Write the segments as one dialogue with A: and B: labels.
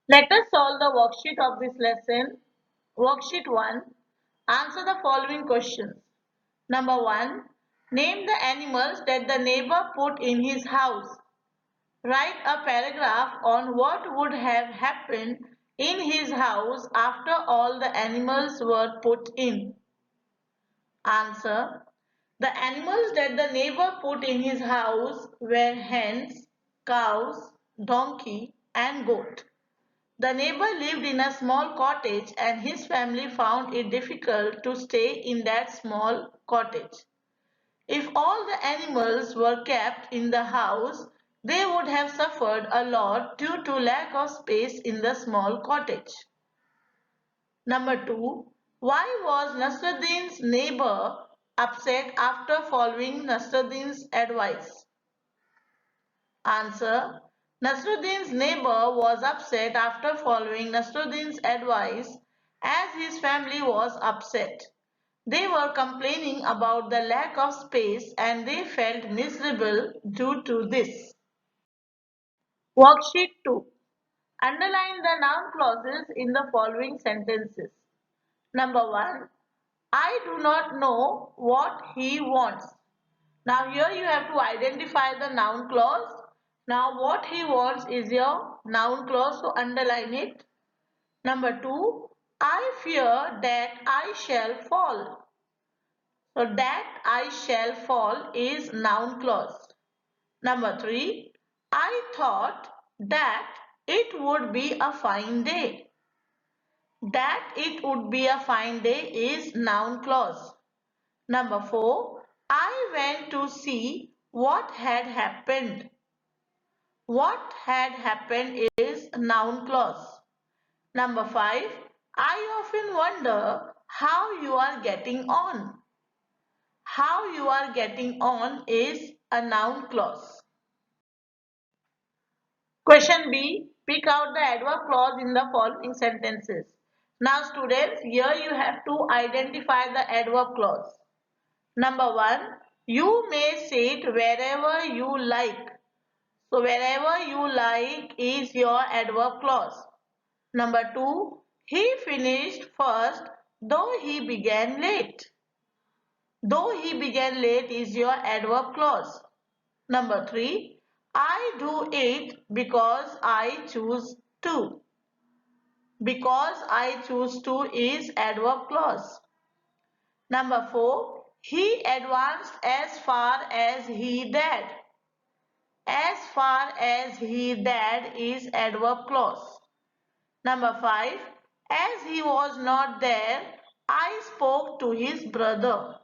A: Let us solve the worksheet of this lesson. Worksheet 1. Answer the following questions. Number 1. Name the animals that the neighbor put in his house. Write a paragraph on what would have happened in his house after all the animals were put in. Answer. The animals that the neighbor put in his house were hens, cows, donkey, and goat. The neighbor lived in a small cottage and his family found it difficult to stay in that small cottage. If all the animals were kept in the house, they would have suffered a lot due to lack of space in the small cottage. Number 2. Why was Nasruddin's neighbor upset after following Nasruddin's advice? Answer. Nasruddin's neighbor was upset after following Nasruddin's advice as his family was upset. They were complaining about the lack of space and they felt miserable due to this. Worksheet 2. Underline the noun clauses in the following sentences. Number 1. I do not know what he wants. Now here you have to identify the noun clause. Now what he wants is your noun clause, so underline it. Number 2. I fear that I shall fall. So that I shall fall is noun clause. Number 3. I thought that it would be a fine day. That it would be a fine day is noun clause. Number 4. I went to see what had happened. What had happened is noun clause. Number 5. I often wonder how you are getting on. How you are getting on is a noun clause. Question B. Pick out the adverb clause in the following sentences. Now students, here you have to identify the adverb clause. Number 1. You may sit wherever you like. So wherever you like is your adverb clause. Number 2. He finished first though he began late. Though he began late is your adverb clause. Number 3. I do it because I choose to. Because I choose to is adverb clause. Number 4. He advanced as far as he dared. As far as he dared is adverb clause. Number 5. As he was not there, I spoke to his brother.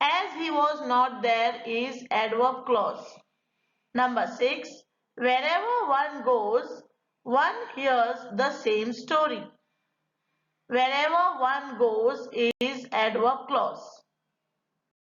A: As he was not there is adverb clause. Number 6. Wherever one goes, one hears the same story. Wherever one goes is adverb clause.